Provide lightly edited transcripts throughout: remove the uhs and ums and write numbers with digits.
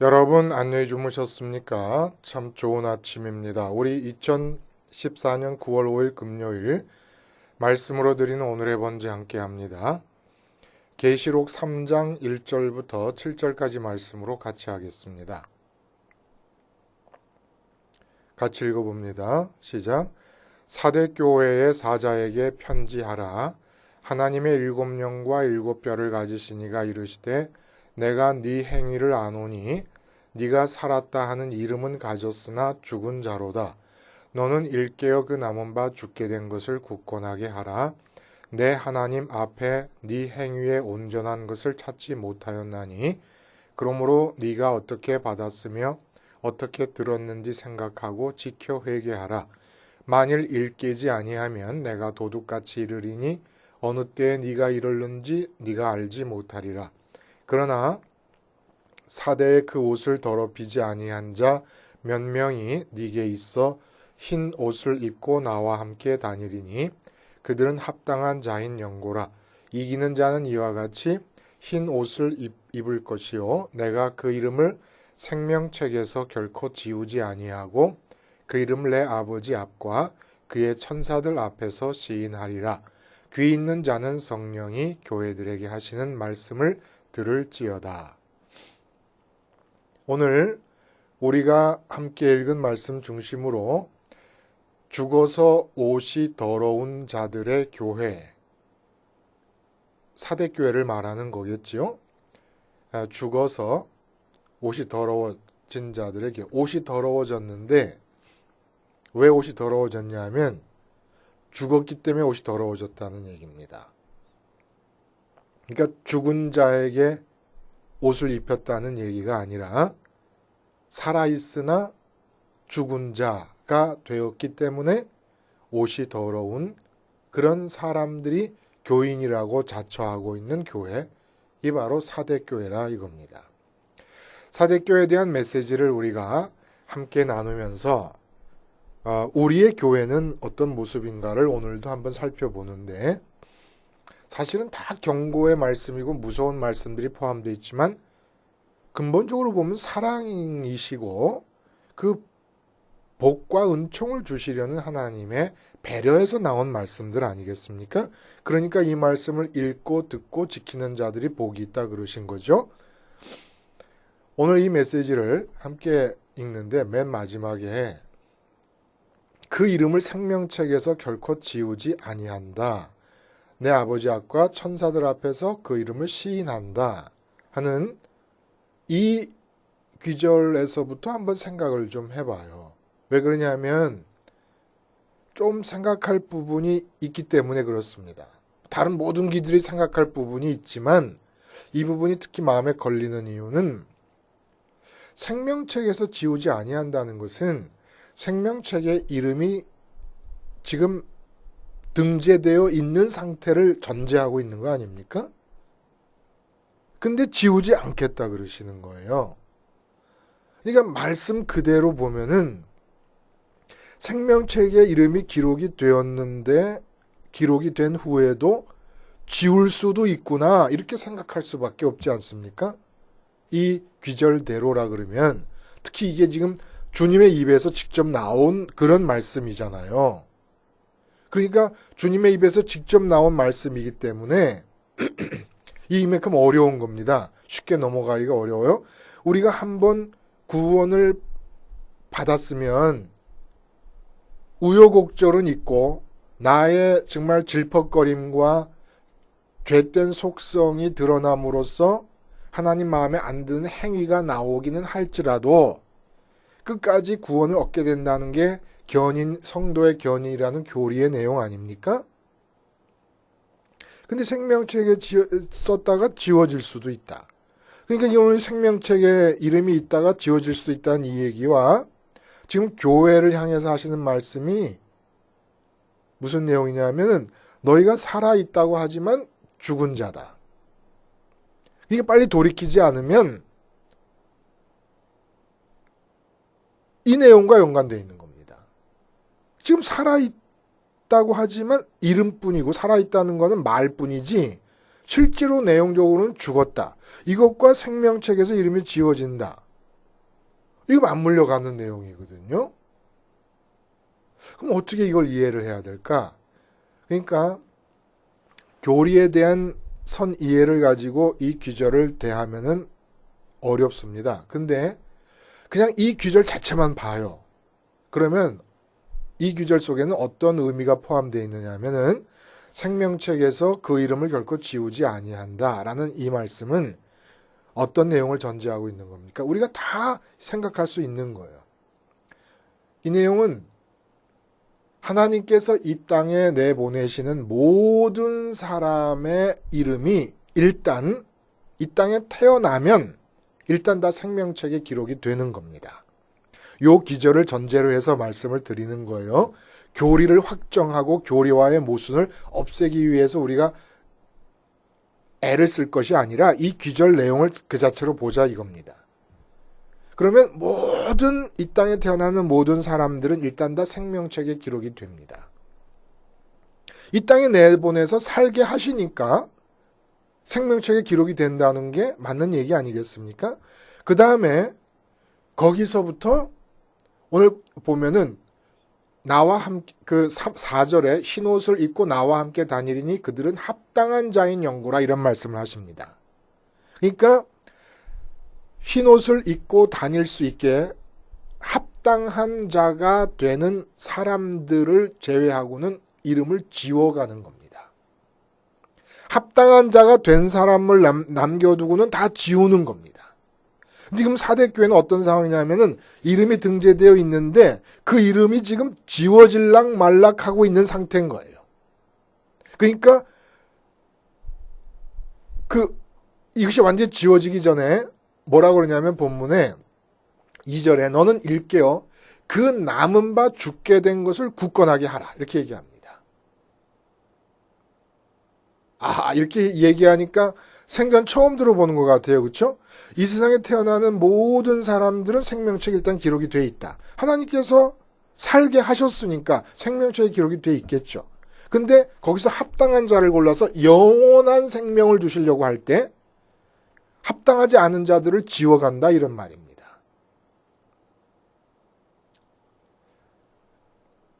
여러분 안녕히 주무셨습니까? 참 좋은 아침입니다. 우리 2014년 9월 5일 금요일 말씀으로 드리는 오늘의 번제 함께 합니다. 계시록 3장 1절부터 7절까지 말씀으로 같이 하겠습니다. 같이 읽어봅니다. 시작. 사대 교회의 사자에게 편지하라. 하나님의 7영과 7뼈를 가지시니가 이르시되 내가 네 행위를 아노니 네가 살았다 하는 이름은 가졌으나 죽은 자로다. 너는 일깨어 그 남은 바 죽게 된 것을 굳건하게 하라. 내 하나님 앞에 네 행위의 온전한 것을 찾지 못하였나니 그러므로 네가 어떻게 받았으며 어떻게 들었는지 생각하고 지켜 회개하라. 만일 일깨지 아니하면 내가 도둑같이 이르리니 어느 때에 네가 이르는지 네가 알지 못하리라. 그러나 사대의 그 옷을 더럽히지 아니한 자 몇 명이 네게 있어 흰 옷을 입고 나와 함께 다니리니 그들은 합당한 자인 영고라. 이기는 자는 이와 같이 흰 옷을 입을 것이요 내가 그 이름을 생명책에서 결코 지우지 아니하고 그 이름을 내 아버지 앞과 그의 천사들 앞에서 시인하리라. 귀 있는 자는 성령이 교회들에게 하시는 말씀을 들을지어다. 오늘 우리가 함께 읽은 말씀 중심으로 죽어서 옷이 더러운 자들의 교회, 사대교회를 말하는 거겠지요. 죽어서 옷이 더러워진 자들의 교회. 옷이 더러워졌는데 왜 옷이 더러워졌냐면 죽었기 때문에 옷이 더러워졌다는 얘기입니다. 그러니까 죽은 자에게 옷을 입혔다는 얘기가 아니라 살아있으나 죽은 자가 되었기 때문에 옷이 더러운 그런 사람들이 교인이라고 자처하고 있는 교회, 이 바로 사대교회라 이겁니다. 사대교회에 대한 메시지를 우리가 함께 나누면서 우리의 교회는 어떤 모습인가를 오늘도 한번 살펴보는데, 사실은 다 경고의 말씀이고 무서운 말씀들이 포함되어 있지만 근본적으로 보면 사랑이시고 그 복과 은총을 주시려는 하나님의 배려에서 나온 말씀들 아니겠습니까? 그러니까 이 말씀을 읽고 듣고 지키는 자들이 복이 있다 그러신 거죠. 오늘 이 메시지를 함께 읽는데 맨 마지막에 그 이름을 생명책에서 결코 지우지 아니한다. 내 아버지 앞과 천사들 앞에서 그 이름을 시인한다 하는 이 귀절에서부터 한번 생각을 좀 해봐요. 왜 그러냐면 좀 생각할 부분이 있기 때문에 그렇습니다. 다른 모든 귀들이 생각할 부분이 있지만 이 부분이 특히 마음에 걸리는 이유는 생명책에서 지우지 아니한다는 것은 생명책의 이름이 지금 등재되어 있는 상태를 전제하고 있는 거 아닙니까? 근데 지우지 않겠다 그러시는 거예요. 그러니까 말씀 그대로 보면은 생명책의 이름이 기록이 되었는데 기록이 된 후에도 지울 수도 있구나 이렇게 생각할 수밖에 없지 않습니까? 이 귀절대로라 그러면 특히 이게 지금 주님의 입에서 직접 나온 그런 말씀이잖아요. 그러니까 주님의 입에서 직접 나온 말씀이기 때문에 이만큼 어려운 겁니다. 쉽게 넘어가기가 어려워요. 우리가 한번 구원을 받았으면 우여곡절은 있고 나의 정말 질퍽거림과 죄된 속성이 드러남으로써 하나님 마음에 안 드는 행위가 나오기는 할지라도 끝까지 구원을 얻게 된다는 게 견인, 성도의 견인이라는 교리의 내용 아닙니까? 근데 생명책에 썼다가 지워질 수도 있다. 그러니까 오늘 생명책에 이름이 있다가 지워질 수도 있다는 이 얘기와 지금 교회를 향해서 하시는 말씀이 무슨 내용이냐면은 너희가 살아있다고 하지만 죽은 자다. 이게 빨리 돌이키지 않으면 이 내용과 연관되어 있는 겁니다. 지금 살아있다고 하지만 이름뿐이고 살아있다는 것은 말뿐이지 실제로 내용적으로는 죽었다. 이것과 생명책에서 이름이 지워진다. 이거 맞물려 가는 내용이거든요. 그럼 어떻게 이걸 이해를 해야 될까? 그러니까 교리에 대한 선 이해를 가지고 이 귀절을 대하면은 어렵습니다. 근데 그냥 이 귀절 자체만 봐요. 그러면 이 귀절 속에는 어떤 의미가 포함되어 있느냐 하면은 생명책에서 그 이름을 결코 지우지 아니한다라는 이 말씀은 어떤 내용을 전제하고 있는 겁니까? 우리가 다 생각할 수 있는 거예요. 이 내용은 하나님께서 이 땅에 내보내시는 모든 사람의 이름이 일단 이 땅에 태어나면 일단 다 생명책에 기록이 되는 겁니다. 요 기절을 전제로 해서 말씀을 드리는 거예요. 교리를 확정하고 교리와의 모순을 없애기 위해서 우리가 애를 쓸 것이 아니라 이 귀절 내용을 그 자체로 보자 이겁니다. 그러면 모든 이 땅에 태어나는 모든 사람들은 일단 다 생명책에 기록이 됩니다. 이 땅에 내보내서 살게 하시니까 생명책에 기록이 된다는 게 맞는 얘기 아니겠습니까? 그 다음에 거기서부터 오늘 보면은 나와 함께 그 4절에 흰 옷을 입고 나와 함께 다니리니 그들은 합당한 자인 영고라 이런 말씀을 하십니다. 그러니까 흰 옷을 입고 다닐 수 있게 합당한 자가 되는 사람들을 제외하고는 이름을 지워가는 겁니다. 합당한 자가 된 사람을 남겨두고는 다 지우는 겁니다. 지금 사대교회는 어떤 상황이냐면은 이름이 등재되어 있는데 그 이름이 지금 지워질락 말락하고 있는 상태인 거예요. 그러니까 이것이 완전히 지워지기 전에 뭐라고 그러냐면 본문에 2절에 너는 일깨어 그 남은 바 죽게 된 것을 굳건하게 하라 이렇게 얘기합니다. 이렇게 얘기하니까 생전 처음 들어보는 것 같아요. 그렇죠? 이 세상에 태어나는 모든 사람들은 생명책에 일단 기록이 돼 있다. 하나님께서 살게 하셨으니까 생명책에 기록이 돼 있겠죠. 근데 거기서 합당한 자를 골라서 영원한 생명을 주시려고 할 때 합당하지 않은 자들을 지워간다 이런 말입니다.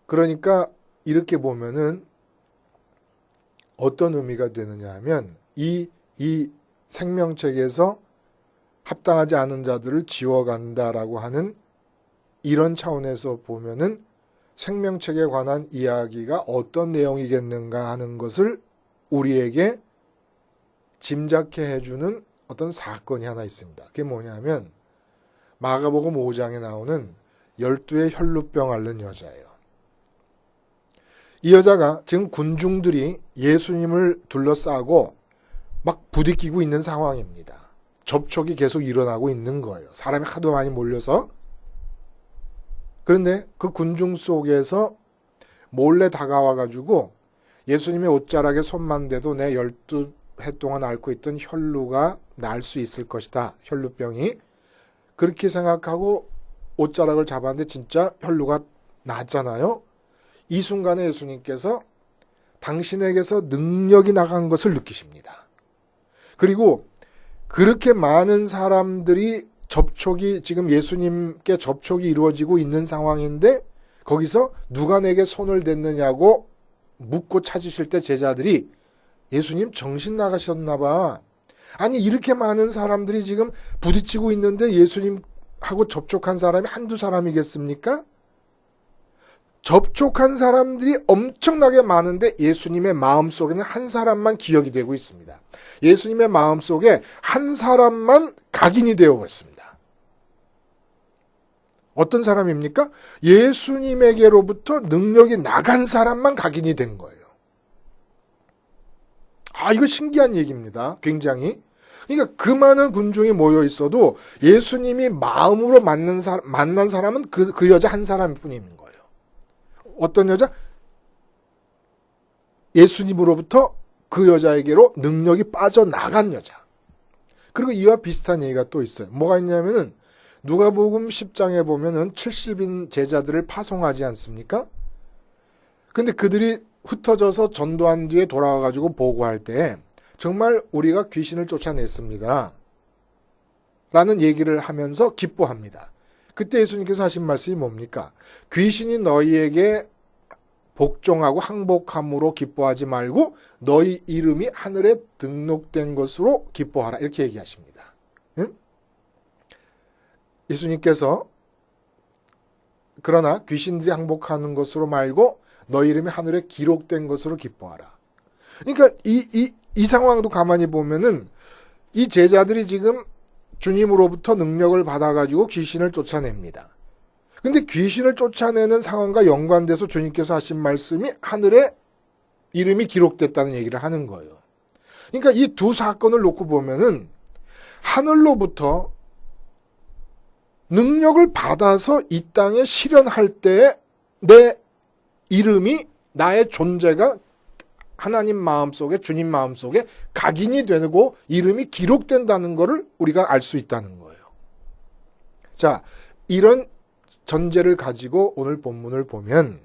그러니까 이렇게 보면은 어떤 의미가 되느냐 하면 이 생명책에서 합당하지 않은 자들을 지워간다라고 하는 이런 차원에서 보면은 생명책에 관한 이야기가 어떤 내용이겠는가 하는 것을 우리에게 짐작해 해주는 어떤 사건이 하나 있습니다. 그게 뭐냐면 마가복음 5장에 나오는 12의 혈루병 앓는 여자예요. 이 여자가 지금 군중들이 예수님을 둘러싸고 막 부딪히고 있는 상황입니다. 접촉이 계속 일어나고 있는 거예요. 사람이 하도 많이 몰려서. 그런데 그 군중 속에서 몰래 다가와가지고 예수님의 옷자락에 손만 대도 내 12해 동안 앓고 있던 혈루가 날 수 있을 것이다. 혈루병이. 그렇게 생각하고 옷자락을 잡았는데 진짜 혈루가 났잖아요. 이 순간에 예수님께서 당신에게서 능력이 나간 것을 느끼십니다. 그리고 그렇게 많은 사람들이 지금 예수님께 접촉이 이루어지고 있는 상황인데 거기서 누가 내게 손을 댔느냐고 묻고 찾으실 때 제자들이 예수님 정신 나가셨나 봐. 아니 이렇게 많은 사람들이 지금 부딪히고 있는데 예수님하고 접촉한 사람이 한두 사람이겠습니까? 접촉한 사람들이 엄청나게 많은데 예수님의 마음속에는 한 사람만 기억이 되고 있습니다. 예수님의 마음속에 한 사람만 각인이 되어 있습니다. 어떤 사람입니까? 예수님에게로부터 능력이 나간 사람만 각인이 된 거예요. 이거 신기한 얘기입니다. 굉장히. 그러니까 그 많은 군중이 모여 있어도 예수님이 마음으로 만난 사람은 그 여자 한 사람뿐인 거예요. 어떤 여자? 예수님으로부터 그 여자에게로 능력이 빠져나간 여자. 그리고 이와 비슷한 얘기가 또 있어요. 뭐가 있냐면은 누가복음 10장에 보면은 70인 제자들을 파송하지 않습니까? 근데 그들이 흩어져서 전도한 뒤에 돌아와가지고 보고할 때 정말 우리가 귀신을 쫓아냈습니다. 라는 얘기를 하면서 기뻐합니다. 그때 예수님께서 하신 말씀이 뭡니까? 귀신이 너희에게 복종하고 항복함으로 기뻐하지 말고 너희 이름이 하늘에 등록된 것으로 기뻐하라. 이렇게 얘기하십니다. 응? 예수님께서 그러나 귀신들이 항복하는 것으로 말고 너희 이름이 하늘에 기록된 것으로 기뻐하라. 그러니까 이 상황도 가만히 보면은 이 제자들이 지금 주님으로부터 능력을 받아가지고 귀신을 쫓아냅니다. 근데 귀신을 쫓아내는 상황과 연관돼서 주님께서 하신 말씀이 하늘에 이름이 기록됐다는 얘기를 하는 거예요. 그러니까 이 두 사건을 놓고 보면은 하늘로부터 능력을 받아서 이 땅에 실현할 때 내 이름이, 나의 존재가 하나님 마음속에, 주님 마음속에 각인이 되고 이름이 기록된다는 것을 우리가 알 수 있다는 거예요. 자, 이런 전제를 가지고 오늘 본문을 보면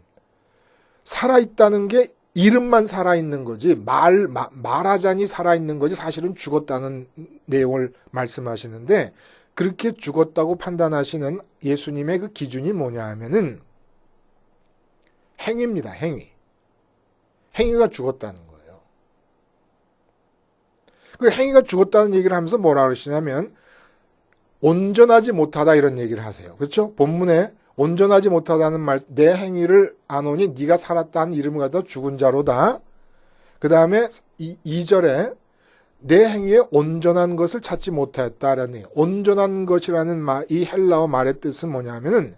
살아있다는 게 이름만 살아있는 거지 말하자니 살아있는 거지 사실은 죽었다는 내용을 말씀하시는데, 그렇게 죽었다고 판단하시는 예수님의 그 기준이 뭐냐 하면은 행위입니다. 행위가 죽었다는 거예요. 그 행위가 죽었다는 얘기를 하면서 뭐라 그러시냐면 온전하지 못하다 이런 얘기를 하세요. 그렇죠? 본문에 온전하지 못하다는 말, 내 행위를 안 오니 네가 살았다는 이름을 갖다 죽은 자로다. 그 다음에 2절에 내 행위에 온전한 것을 찾지 못하였다라는 얘기. 온전한 것이라는 이 헬라어 말의 뜻은 뭐냐면은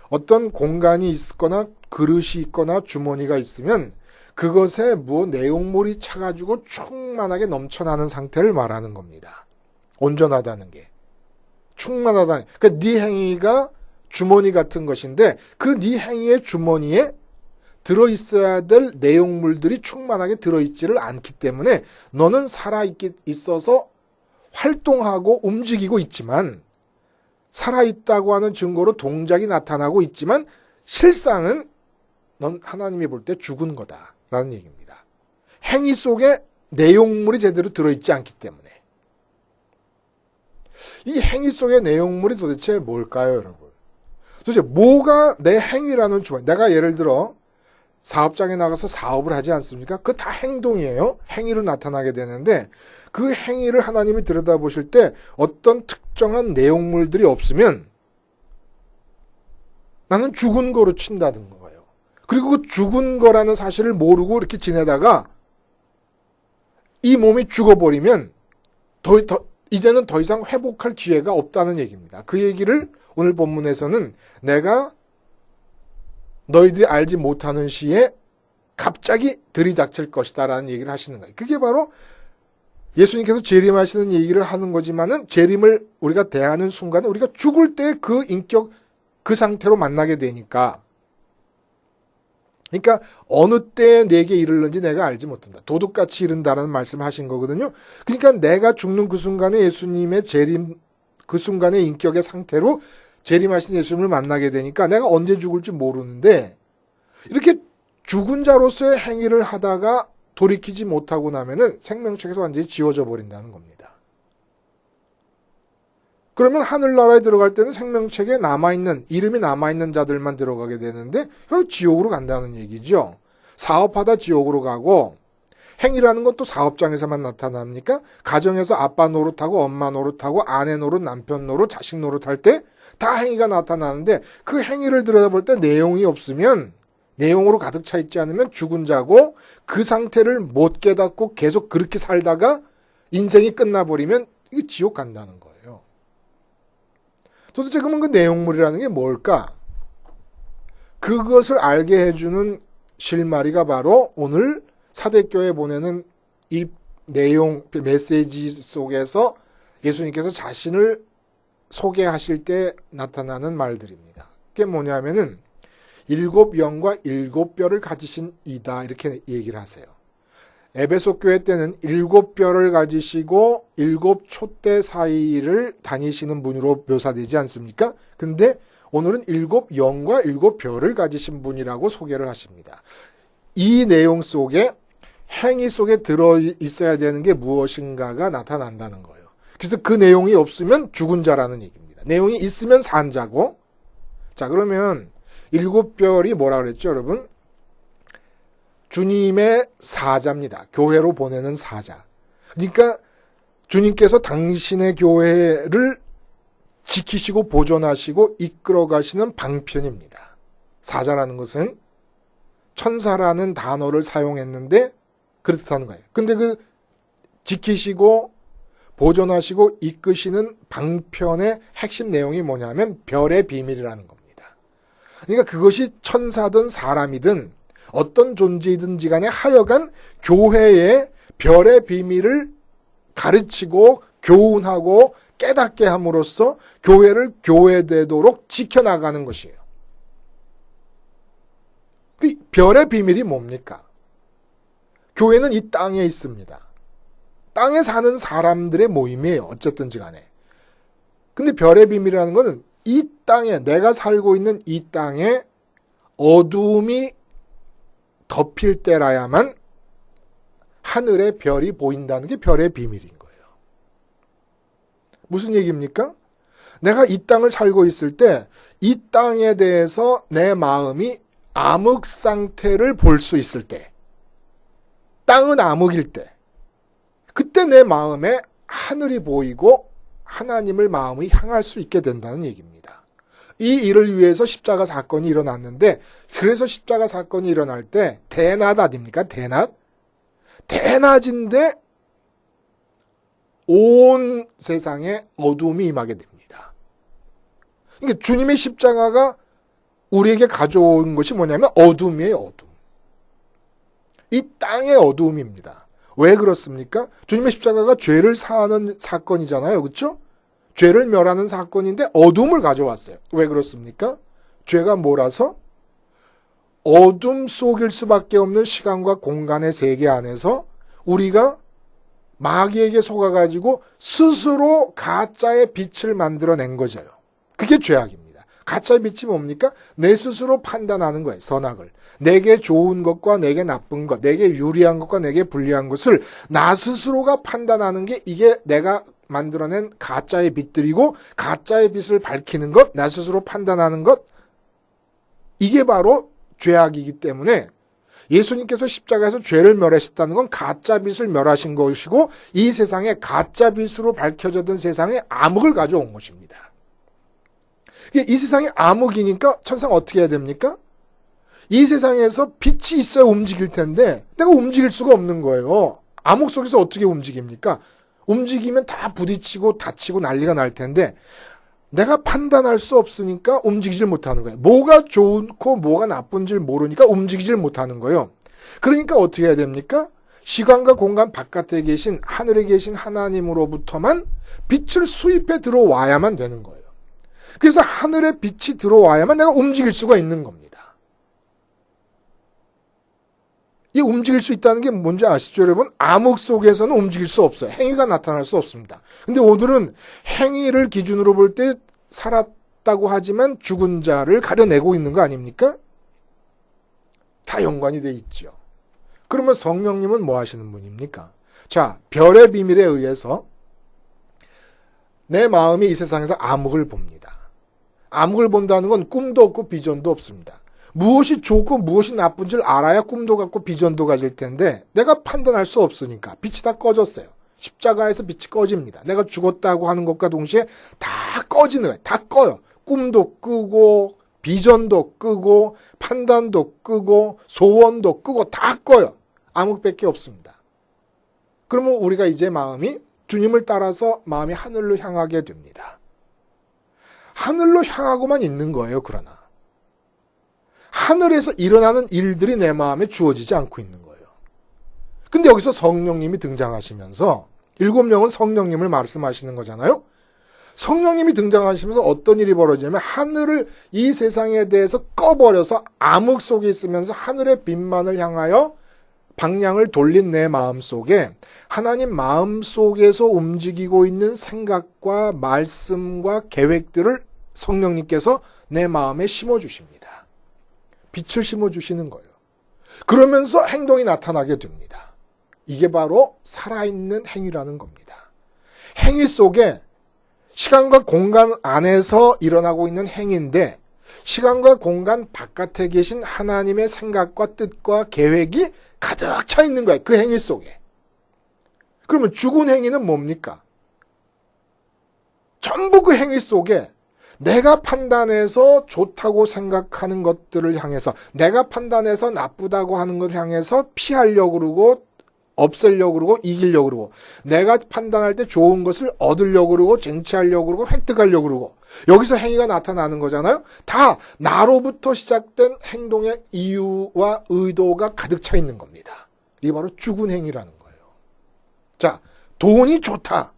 어떤 공간이 있거나 그릇이 있거나 주머니가 있으면 그것에 내용물이 차가지고 충만하게 넘쳐나는 상태를 말하는 겁니다. 온전하다는 게. 충만하다는. 그러니까 네 행위가 주머니 같은 것인데 그 네 행위의 주머니에 들어있어야 될 내용물들이 충만하게 들어있지를 않기 때문에 너는 살아있어서 활동하고 움직이고 있지만, 살아있다고 하는 증거로 동작이 나타나고 있지만 실상은 넌 하나님이 볼 때 죽은 거다라는 얘기입니다. 행위 속에 내용물이 제대로 들어있지 않기 때문에. 이 행위 속의 내용물이 도대체 뭘까요, 여러분? 도대체 뭐가 내 행위라는 주머니? 내가 예를 들어 사업장에 나가서 사업을 하지 않습니까? 그거 다 행동이에요. 행위로 나타나게 되는데 그 행위를 하나님이 들여다보실 때 어떤 특정한 내용물들이 없으면 나는 죽은 거로 친다는 거예요. 그리고 그 죽은 거라는 사실을 모르고 이렇게 지내다가 이 몸이 죽어버리면 이제는 더 이상 회복할 기회가 없다는 얘기입니다. 그 얘기를 오늘 본문에서는 내가 너희들이 알지 못하는 시에 갑자기 들이닥칠 것이다 라는 얘기를 하시는 거예요. 그게 바로 예수님께서 재림하시는 얘기를 하는 거지만은 재림을 우리가 대하는 순간에 우리가 죽을 때 그 인격, 그 상태로 만나게 되니까, 그러니까 어느 때에 내게 이르는지 내가 알지 못한다. 도둑같이 이른다라는 말씀을 하신 거거든요. 그러니까 내가 죽는 그 순간에 예수님의 재림, 그 순간의 인격의 상태로 재림하신 예수님을 만나게 되니까 내가 언제 죽을지 모르는데, 이렇게 죽은 자로서의 행위를 하다가 돌이키지 못하고 나면은 생명책에서 완전히 지워져 버린다는 겁니다. 그러면 하늘나라에 들어갈 때는 생명책에 남아있는, 이름이 남아있는 자들만 들어가게 되는데 지옥으로 간다는 얘기죠. 사업하다 지옥으로 가고, 행위라는 것도 사업장에서만 나타납니까? 가정에서 아빠 노릇하고 엄마 노릇하고 아내 노릇, 남편 노릇, 자식 노릇할 때 다 행위가 나타나는데 그 행위를 들여다볼 때 내용이 없으면, 내용으로 가득 차 있지 않으면 죽은 자고, 그 상태를 못 깨닫고 계속 그렇게 살다가 인생이 끝나버리면 이거 지옥 간다는 거예요. 도대체 그러면 그 내용물이라는 게 뭘까? 그것을 알게 해주는 실마리가 바로 오늘 사대교회에 보내는 이 내용, 메시지 속에서 예수님께서 자신을 소개하실 때 나타나는 말들입니다. 그게 뭐냐면은 7영과 7뼈를 가지신 이다, 이렇게 얘기를 하세요. 에베소 교회 때는 7뼈를 가지시고 7촛대 사이를 다니시는 분으로 묘사되지 않습니까? 근데 오늘은 7영과 7뼈를 가지신 분이라고 소개를 하십니다. 이 내용 속에 행위 속에 들어있어야 되는 게 무엇인가가 나타난다는 거예요. 그래서 그 내용이 없으면 죽은 자라는 얘기입니다. 내용이 있으면 산 자고, 자, 그러면 일곱 별이 뭐라 그랬죠, 여러분? 주님의 사자입니다. 교회로 보내는 사자. 그러니까 주님께서 당신의 교회를 지키시고 보존하시고 이끌어 가시는 방편입니다. 사자라는 것은 천사라는 단어를 사용했는데 그렇다는 거예요. 근데 그 지키시고 보존하시고 이끄시는 방편의 핵심 내용이 뭐냐면 별의 비밀이라는 겁니다. 그러니까 그것이 천사든 사람이든 어떤 존재이든지 간에 하여간 교회의 별의 비밀을 가르치고 교훈하고 깨닫게 함으로써 교회를 교회되도록 지켜나가는 것이에요. 그 별의 비밀이 뭡니까? 교회는 이 땅에 있습니다. 땅에 사는 사람들의 모임이에요. 어쨌든지 간에. 근데 별의 비밀이라는 것은 이 땅에, 내가 살고 있는 이 땅에 어두움이 덮일 때라야만 하늘의 별이 보인다는 게 별의 비밀인 거예요. 무슨 얘기입니까? 내가 이 땅을 살고 있을 때 이 땅에 대해서 내 마음이 암흑 상태를 볼 수 있을 때, 땅은 암흑일 때, 그때 내 마음에 하늘이 보이고 하나님을 마음이 향할 수 있게 된다는 얘기입니다. 이 일을 위해서 십자가 사건이 일어났는데, 그래서 십자가 사건이 일어날 때 대낮 아닙니까? 대낮인데 온 세상에 어두움이 임하게 됩니다. 그러니까 주님의 십자가가 우리에게 가져온 것이 뭐냐면 어둠이에요. 어둠. 이 땅의 어두움입니다. 왜 그렇습니까? 주님의 십자가가 죄를 사하는 사건이잖아요. 그렇죠? 죄를 멸하는 사건인데 어둠을 가져왔어요. 왜 그렇습니까? 죄가 몰아서 어둠 속일 수밖에 없는 시간과 공간의 세계 안에서 우리가 마귀에게 속아가지고 스스로 가짜의 빛을 만들어낸 거죠. 그게 죄악입니다. 가짜의 빛이 뭡니까? 내 스스로 판단하는 거예요. 선악을. 내게 좋은 것과 내게 나쁜 것, 내게 유리한 것과 내게 불리한 것을 나 스스로가 판단하는 게 이게 내가 만들어낸 가짜의 빛들이고, 가짜의 빛을 밝히는 것, 나 스스로 판단하는 것, 이게 바로 죄악이기 때문에 예수님께서 십자가에서 죄를 멸하셨다는 건 가짜 빛을 멸하신 것이고, 이 세상에 가짜 빛으로 밝혀졌던 세상에 암흑을 가져온 것입니다. 이 세상이 암흑이니까 천사가 어떻게 해야 됩니까? 이 세상에서 빛이 있어야 움직일 텐데 내가 움직일 수가 없는 거예요. 암흑 속에서 어떻게 움직입니까? 움직이면 다 부딪히고 다치고 난리가 날 텐데 내가 판단할 수 없으니까 움직이질 못하는 거예요. 뭐가 좋고 뭐가 나쁜지 모르니까 움직이질 못하는 거예요. 그러니까 어떻게 해야 됩니까? 시간과 공간 바깥에 계신 하늘에 계신 하나님으로부터만 빛을 수입해 들어와야만 되는 거예요. 그래서 하늘에 빛이 들어와야만 내가 움직일 수가 있는 겁니다. 이 움직일 수 있다는 게 뭔지 아시죠, 여러분? 암흑 속에서는 움직일 수 없어요. 행위가 나타날 수 없습니다. 근데 오늘은 행위를 기준으로 볼 때 살았다고 하지만 죽은 자를 가려내고 있는 거 아닙니까? 다 연관이 돼 있죠. 그러면 성령님은 뭐 하시는 분입니까? 자, 별의 비밀에 의해서 내 마음이 이 세상에서 암흑을 봅니다. 암흑을 본다는 건 꿈도 없고 비전도 없습니다. 무엇이 좋고 무엇이 나쁜지를 알아야 꿈도 갖고 비전도 가질 텐데 내가 판단할 수 없으니까 빛이 다 꺼졌어요. 십자가에서 빛이 꺼집니다. 내가 죽었다고 하는 것과 동시에 다 꺼지는 거예요. 다 꺼요. 꿈도 끄고 비전도 끄고 판단도 끄고 소원도 끄고 다 꺼요. 암흑밖에 없습니다. 그러면 우리가 이제 마음이 주님을 따라서 마음이 하늘로 향하게 됩니다. 하늘로 향하고만 있는 거예요. 그러나 하늘에서 일어나는 일들이 내 마음에 주어지지 않고 있는 거예요. 근데 여기서 성령님이 등장하시면서 7명은 성령님을 말씀하시는 거잖아요. 성령님이 등장하시면서 어떤 일이 벌어지냐면 하늘을 이 세상에 대해서 꺼버려서 암흑 속에 있으면서 하늘의 빛만을 향하여 방향을 돌린 내 마음 속에 하나님 마음 속에서 움직이고 있는 생각과 말씀과 계획들을 성령님께서 내 마음에 심어주십니다. 빛을 심어주시는 거예요. 그러면서 행동이 나타나게 됩니다. 이게 바로 살아있는 행위라는 겁니다. 행위 속에 시간과 공간 안에서 일어나고 있는 행위인데 시간과 공간 바깥에 계신 하나님의 생각과 뜻과 계획이 가득 차 있는 거예요. 그 행위 속에. 그러면 죽은 행위는 뭡니까? 전부 그 행위 속에 내가 판단해서 좋다고 생각하는 것들을 향해서, 내가 판단해서 나쁘다고 하는 것을 향해서 피하려고 그러고, 없애려고 그러고, 이기려고 그러고, 내가 판단할 때 좋은 것을 얻으려고 그러고, 쟁취하려고 그러고, 획득하려고 그러고, 여기서 행위가 나타나는 거잖아요. 다 나로부터 시작된 행동의 이유와 의도가 가득 차 있는 겁니다. 이게 바로 죽은 행위라는 거예요. 자, 돈이 좋다.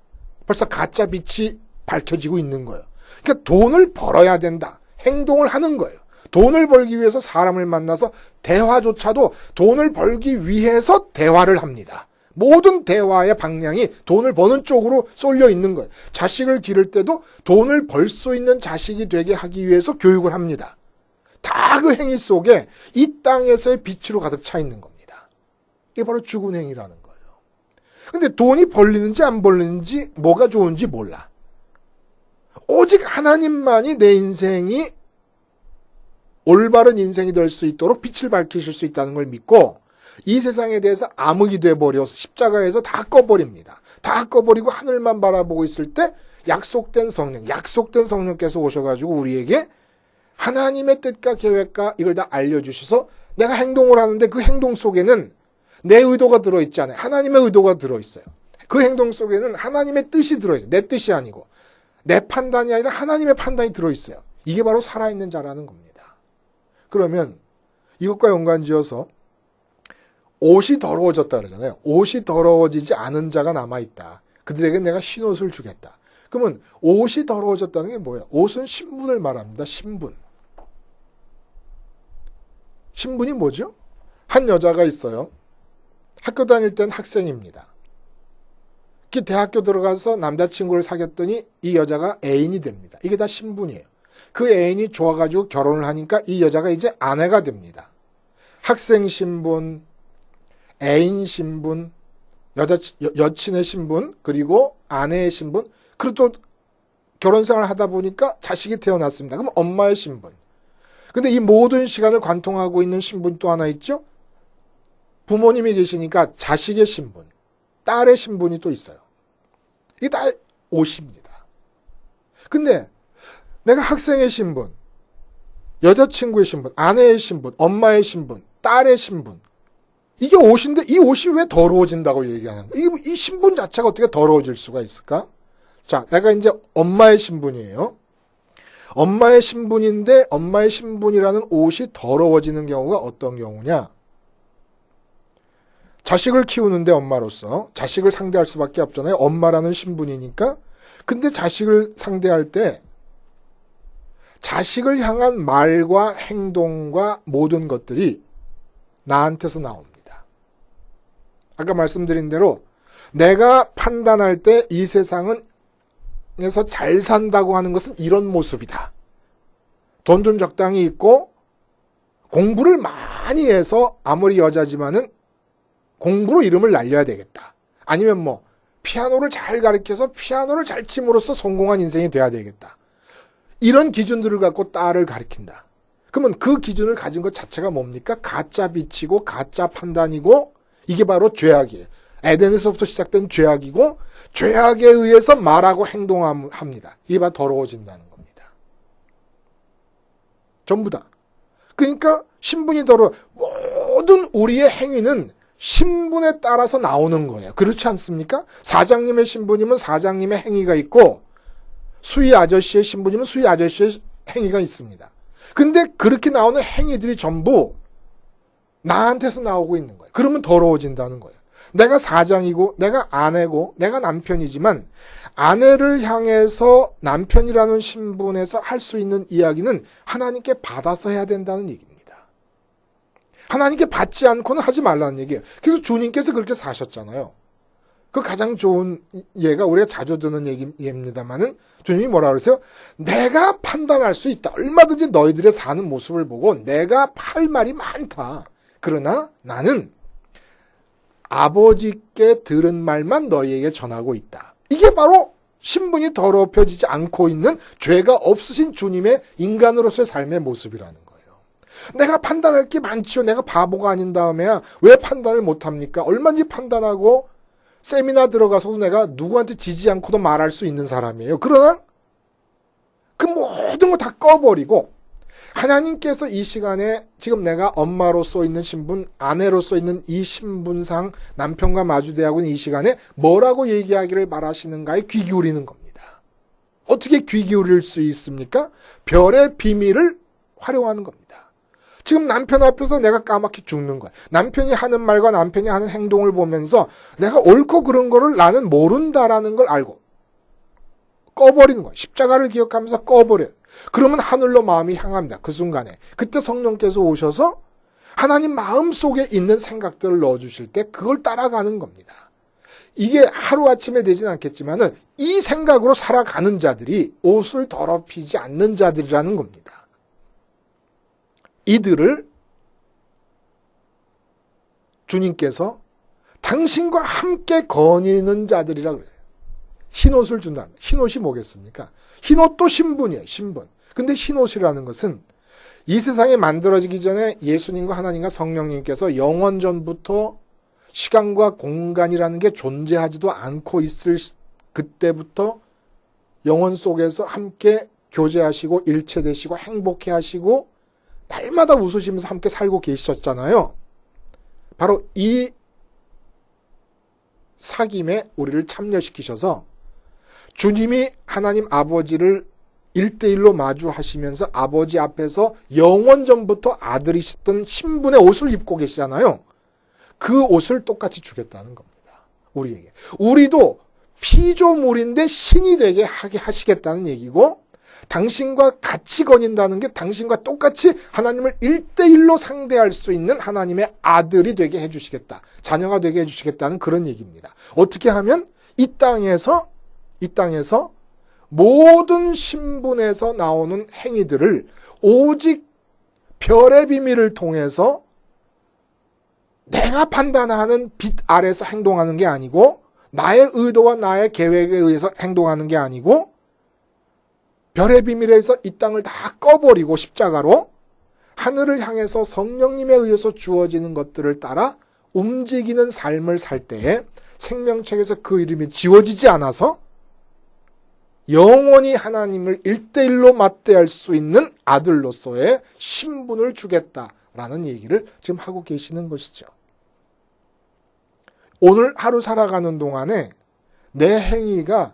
벌써 가짜 빛이 밝혀지고 있는 거예요. 그러니까 돈을 벌어야 된다. 행동을 하는 거예요. 돈을 벌기 위해서 사람을 만나서 대화조차도 돈을 벌기 위해서 대화를 합니다. 모든 대화의 방향이 돈을 버는 쪽으로 쏠려 있는 거예요. 자식을 기를 때도 돈을 벌 수 있는 자식이 되게 하기 위해서 교육을 합니다. 다 그 행위 속에 이 땅에서의 빛으로 가득 차 있는 겁니다. 이게 바로 죽은 행위라는 거예요. 근데 돈이 벌리는지 안 벌리는지 뭐가 좋은지 몰라. 오직 하나님만이 내 인생이 올바른 인생이 될 수 있도록 빛을 밝히실 수 있다는 걸 믿고 이 세상에 대해서 암흑이 돼버려서 십자가에서 다 꺼버립니다. 다 꺼버리고 하늘만 바라보고 있을 때 약속된 성령께서 오셔가지고 우리에게 하나님의 뜻과 계획과 이걸 다 알려주셔서 내가 행동을 하는데 그 행동 속에는 내 의도가 들어있지 않아요. 하나님의 의도가 들어있어요. 그 행동 속에는 하나님의 뜻이 들어있어요. 내 뜻이 아니고 내 판단이 아니라 하나님의 판단이 들어있어요. 이게 바로 살아있는 자라는 겁니다. 그러면 이것과 연관지어서 옷이 더러워졌다 그러잖아요. 옷이 더러워지지 않은 자가 남아있다. 그들에게 내가 흰옷을 주겠다. 그러면 옷이 더러워졌다는 게 뭐예요? 옷은 신분을 말합니다. 신분. 신분이 뭐죠? 한 여자가 있어요. 학교 다닐 땐 학생입니다. 대학교 들어가서 남자친구를 사귀었더니 이 여자가 애인이 됩니다. 이게 다 신분이에요. 그 애인이 좋아가지고 결혼을 하니까 이 여자가 이제 아내가 됩니다. 학생 신분, 애인 신분, 여친의 신분, 그리고 아내의 신분, 그리고 또 결혼 생활을 하다 보니까 자식이 태어났습니다. 그럼 엄마의 신분. 근데 이 모든 시간을 관통하고 있는 신분이 또 하나 있죠? 부모님이 계시니까 자식의 신분, 딸의 신분이 또 있어요. 이게 다 옷입니다. 근데 내가 학생의 신분, 여자친구의 신분, 아내의 신분, 엄마의 신분, 딸의 신분, 이게 옷인데 이 옷이 왜 더러워진다고 얘기하는 거예요? 이 신분 자체가 어떻게 더러워질 수가 있을까? 자, 내가 이제 엄마의 신분이에요. 엄마의 신분인데 엄마의 신분이라는 옷이 더러워지는 경우가 어떤 경우냐? 자식을 키우는데 엄마로서 자식을 상대할 수밖에 없잖아요. 엄마라는 신분이니까. 근데 자식을 상대할 때 자식을 향한 말과 행동과 모든 것들이 나한테서 나옵니다. 아까 말씀드린 대로 내가 판단할 때 이 세상에서 잘 산다고 하는 것은 이런 모습이다. 돈 좀 적당히 있고 공부를 많이 해서 아무리 여자지만은 공부로 이름을 날려야 되겠다. 아니면 뭐 피아노를 잘 가르쳐서 피아노를 잘 침으로써 성공한 인생이 돼야 되겠다. 이런 기준들을 갖고 딸을 가르친다. 그러면 그 기준을 가진 것 자체가 뭡니까? 가짜 빛이고 가짜 판단이고 이게 바로 죄악이에요. 에덴에서부터 시작된 죄악이고 죄악에 의해서 말하고 행동합니다. 이게 바로 더러워진다는 겁니다. 전부 다. 그러니까 신분이 모든 우리의 행위는 신분에 따라서 나오는 거예요. 그렇지 않습니까? 사장님의 신분이면 사장님의 행위가 있고 수희 아저씨의 신분이면 수희 아저씨의 행위가 있습니다. 근데 그렇게 나오는 행위들이 전부 나한테서 나오고 있는 거예요. 그러면 더러워진다는 거예요. 내가 사장이고 내가 아내고 내가 남편이지만 아내를 향해서 남편이라는 신분에서 할 수 있는 이야기는 하나님께 받아서 해야 된다는 얘기입니다. 하나님께 받지 않고는 하지 말라는 얘기예요. 그래서 주님께서 그렇게 사셨잖아요. 그 가장 좋은 예가 우리가 자주 듣는 얘기입니다만은 주님이 뭐라 그러세요? 내가 판단할 수 있다. 얼마든지 너희들의 사는 모습을 보고 내가 할 말이 많다. 그러나 나는 아버지께 들은 말만 너희에게 전하고 있다. 이게 바로 신분이 더럽혀지지 않고 있는 죄가 없으신 주님의 인간으로서의 삶의 모습이라는 거예요. 내가 판단할 게 많지요. 내가 바보가 아닌 다음에야 왜 판단을 못합니까? 얼마든지 판단하고 세미나 들어가서도 내가 누구한테 지지 않고도 말할 수 있는 사람이에요. 그러나 그 모든 거 다 꺼버리고 하나님께서 이 시간에 지금 내가 엄마로서 있는 신분, 아내로서 있는 이 신분상 남편과 마주대하고 있는 이 시간에 뭐라고 얘기하기를 바라시는가에 귀 기울이는 겁니다. 어떻게 귀 기울일 수 있습니까? 별의 비밀을 활용하는 겁니다. 지금 남편 앞에서 내가 까맣게 죽는 거야. 남편이 하는 말과 남편이 하는 행동을 보면서 내가 옳고 그른 거를 나는 모른다라는 걸 알고 꺼버리는 거야. 십자가를 기억하면서 꺼버려요. 그러면 하늘로 마음이 향합니다. 그 순간에. 그때 성령께서 오셔서 하나님 마음속에 있는 생각들을 넣어주실 때 그걸 따라가는 겁니다. 이게 하루아침에 되진 않겠지만 이 생각으로 살아가는 자들이 옷을 더럽히지 않는 자들이라는 겁니다. 이들을 주님께서 당신과 함께 거니는 자들이라고 그래요. 흰옷을 준다. 흰옷이 뭐겠습니까? 흰옷도 신분이에요. 신분. 근데 흰옷이라는 것은 이 세상에 만들어지기 전에 예수님과 하나님과 성령님께서 영원 전부터 시간과 공간이라는 게 존재하지도 않고 있을 그때부터 영혼 속에서 함께 교제하시고 일체되시고 행복해 하시고 날마다 웃으시면서 함께 살고 계셨잖아요. 바로 이 사귐에 우리를 참여시키셔서 주님이 하나님 아버지를 1대1로 마주하시면서 아버지 앞에서 영원전부터 아들이셨던 신분의 옷을 입고 계시잖아요. 그 옷을 똑같이 주겠다는 겁니다. 우리에게. 우리도 피조물인데 신이 되게 하게 하시겠다는 얘기고 당신과 같이 거닌다는 게 당신과 똑같이 하나님을 1대1로 상대할 수 있는 하나님의 아들이 되게 해주시겠다. 자녀가 되게 해주시겠다는 그런 얘기입니다. 어떻게 하면 이 땅에서 모든 신분에서 나오는 행위들을 오직 별의 비밀을 통해서 내가 판단하는 빛 아래서 행동하는 게 아니고 나의 의도와 나의 계획에 의해서 행동하는 게 아니고 별의 비밀에서 이 땅을 다 꺼버리고 십자가로 하늘을 향해서 성령님에 의해서 주어지는 것들을 따라 움직이는 삶을 살 때에 생명책에서 그 이름이 지워지지 않아서 영원히 하나님을 1대1로 맞대할 수 있는 아들로서의 신분을 주겠다라는 얘기를 지금 하고 계시는 것이죠. 오늘 하루 살아가는 동안에 내 행위가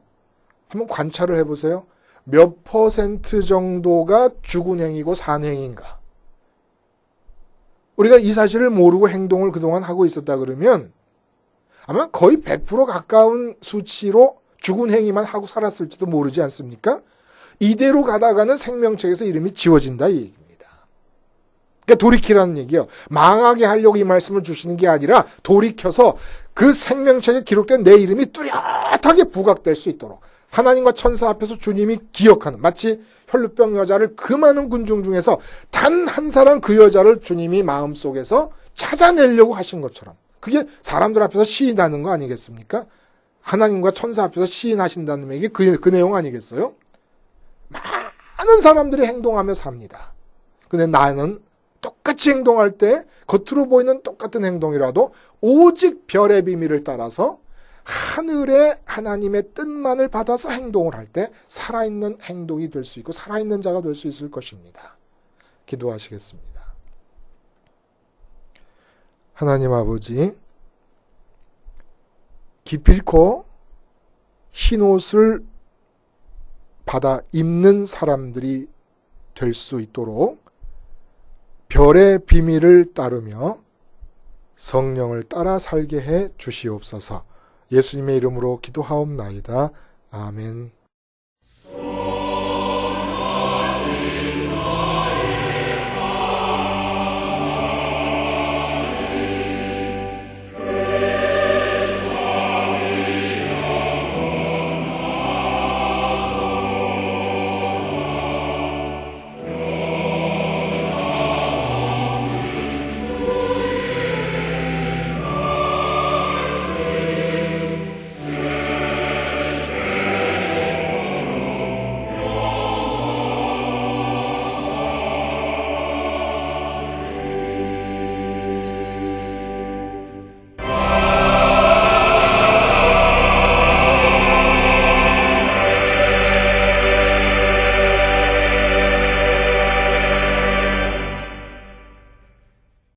한번 관찰을 해보세요. 몇 퍼센트 정도가 죽은 행위고 산 행위인가? 우리가 이 사실을 모르고 행동을 그동안 하고 있었다 그러면 아마 거의 100% 가까운 수치로 죽은 행위만 하고 살았을지도 모르지 않습니까? 이대로 가다가는 생명책에서 이름이 지워진다 이 얘기입니다. 그러니까 돌이키라는 얘기예요. 망하게 하려고 이 말씀을 주시는 게 아니라 돌이켜서 그 생명책에 기록된 내 이름이 뚜렷하게 부각될 수 있도록 하나님과 천사 앞에서 주님이 기억하는 마치 혈루병 여자를 그 많은 군중 중에서 단 한 사람 그 여자를 주님이 마음속에서 찾아내려고 하신 것처럼 그게 사람들 앞에서 시인하는 거 아니겠습니까? 하나님과 천사 앞에서 시인하신다는 얘기 그 내용 아니겠어요? 많은 사람들이 행동하며 삽니다. 근데 나는 똑같이 행동할 때 겉으로 보이는 똑같은 행동이라도 오직 별의 비밀을 따라서 하늘의 하나님의 뜻만을 받아서 행동을 할 때 살아있는 행동이 될 수 있고 살아있는 자가 될 수 있을 것입니다. 기도하시겠습니다. 하나님 아버지, 기필코 흰옷을 받아 입는 사람들이 될 수 있도록 별의 비밀을 따르며 성령을 따라 살게 해 주시옵소서. 예수님의 이름으로 기도하옵나이다. 아멘.